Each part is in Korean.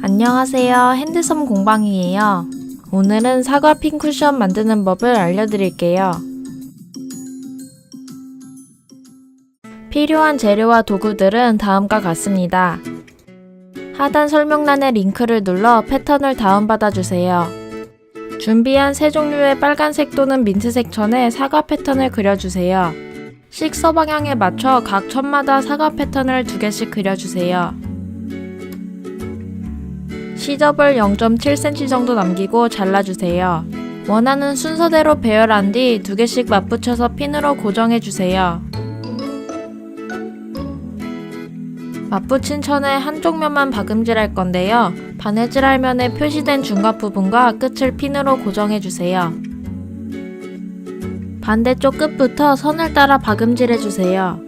안녕하세요. 핸드섬 공방이에요. 오늘은 사과 핀 쿠션 만드는 법을 알려드릴게요. 필요한 재료와 도구들은 다음과 같습니다. 하단 설명란의 링크를 눌러 패턴을 다운받아 주세요. 준비한 세 종류의 빨간색 또는 민트색 천에 사과 패턴을 그려주세요. 식서 방향에 맞춰 각 천마다 사과 패턴을 2개씩 그려주세요. 시접을 0.7cm 정도 남기고 잘라주세요. 원하는 순서대로 배열한 뒤 2개씩 맞붙여서 핀으로 고정해주세요. 맞붙인 천의 한쪽 면만 박음질할 건데요. 바느질할 면에 표시된 중간 부분과 끝을 핀으로 고정해주세요. 반대쪽 끝부터 선을 따라 박음질해주세요.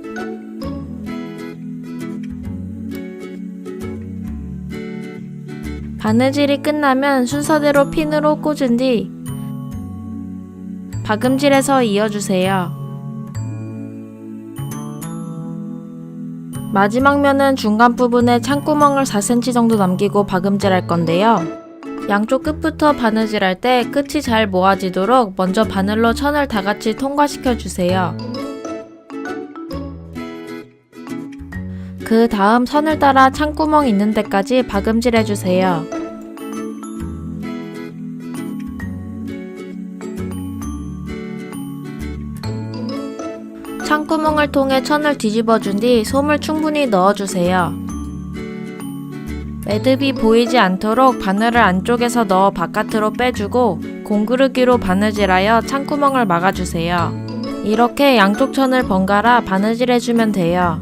바느질이 끝나면 순서대로 핀으로 꽂은 뒤 박음질해서 이어주세요. 마지막 면은 중간 부분에 창구멍을 4cm 정도 남기고 박음질할 건데요. 양쪽 끝부터 바느질할 때 끝이 잘 모아지도록 먼저 바늘로 천을 다같이 통과시켜주세요. 그 다음 선을 따라 창구멍 있는 데까지 박음질해주세요. 창구멍을 통해 천을 뒤집어준 뒤 솜을 충분히 넣어주세요. 매듭이 보이지 않도록 바늘을 안쪽에서 넣어 바깥으로 빼주고 공구르기로 바느질하여 창구멍을 막아주세요. 이렇게 양쪽 천을 번갈아 바느질해주면 돼요.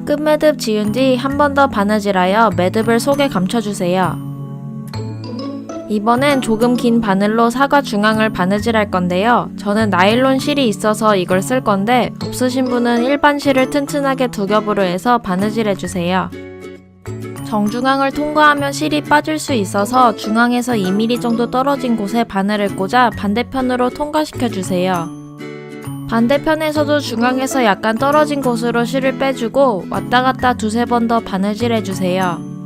끝매듭 지운 뒤 한 번 더 바느질하여 매듭을 속에 감춰주세요. 이번엔 조금 긴 바늘로 사과 중앙을 바느질할 건데요. 저는 나일론 실이 있어서 이걸 쓸 건데 없으신 분은 일반 실을 튼튼하게 2겹으로 해서 바느질해주세요. 정중앙을 통과하면 실이 빠질 수 있어서 중앙에서 2mm 정도 떨어진 곳에 바늘을 꽂아 반대편으로 통과시켜주세요. 반대편에서도 중앙에서 약간 떨어진 곳으로 실을 빼주고 왔다갔다 2-3번 더 바느질해주세요.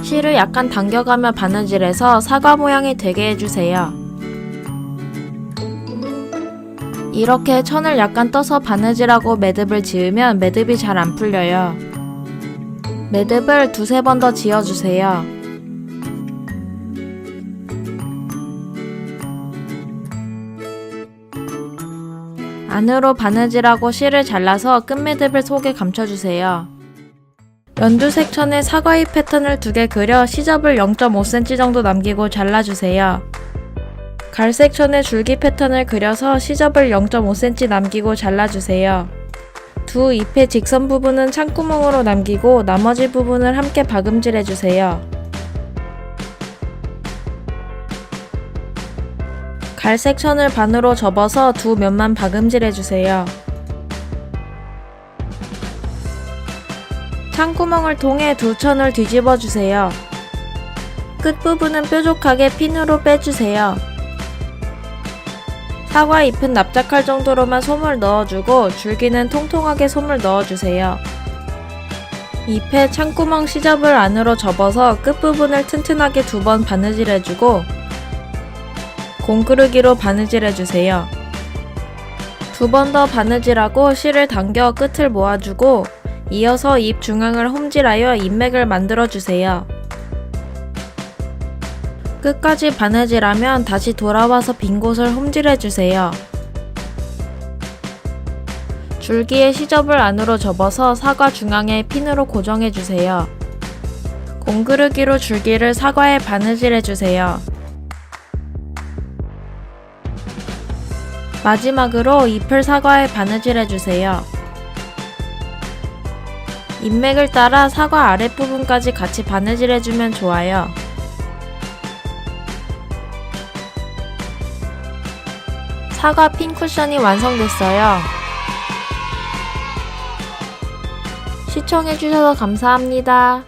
실을 약간 당겨가며 바느질해서 사과 모양이 되게 해주세요. 이렇게 천을 약간 떠서 바느질하고 매듭을 지으면 매듭이 잘 안 풀려요. 매듭을 2-3번 더 지어주세요. 안으로 바느질하고 실을 잘라서 끝매듭을 속에 감춰주세요. 연두색 천에 사과잎 패턴을 2개 그려 시접을 0.5cm 정도 남기고 잘라주세요. 갈색 천에 줄기 패턴을 그려서 시접을 0.5cm 남기고 잘라주세요. 두 잎의 직선 부분은 창구멍으로 남기고 나머지 부분을 함께 박음질해주세요. 갈색 천을 반으로 접어서 두 면만 박음질해주세요. 창구멍을 통해 두 천을 뒤집어주세요. 끝부분은 뾰족하게 핀으로 빼주세요. 사과 잎은 납작할 정도로만 솜을 넣어주고 줄기는 통통하게 솜을 넣어주세요. 잎에 창구멍 시접을 안으로 접어서 끝부분을 튼튼하게 2번 바느질해주고 공구르기로 바느질해주세요. 2번 더 바느질하고 실을 당겨 끝을 모아주고 이어서 잎 중앙을 홈질하여 잎맥을 만들어주세요. 끝까지 바느질하면 다시 돌아와서 빈 곳을 홈질해주세요. 줄기의 시접을 안으로 접어서 사과 중앙에 핀으로 고정해주세요. 공구르기로 줄기를 사과에 바느질해주세요. 마지막으로 잎을 사과에 바느질해주세요. 잎맥을 따라 사과 아랫부분까지 같이 바느질해주면 좋아요. 사과 핀 쿠션이 완성됐어요. 시청해주셔서 감사합니다.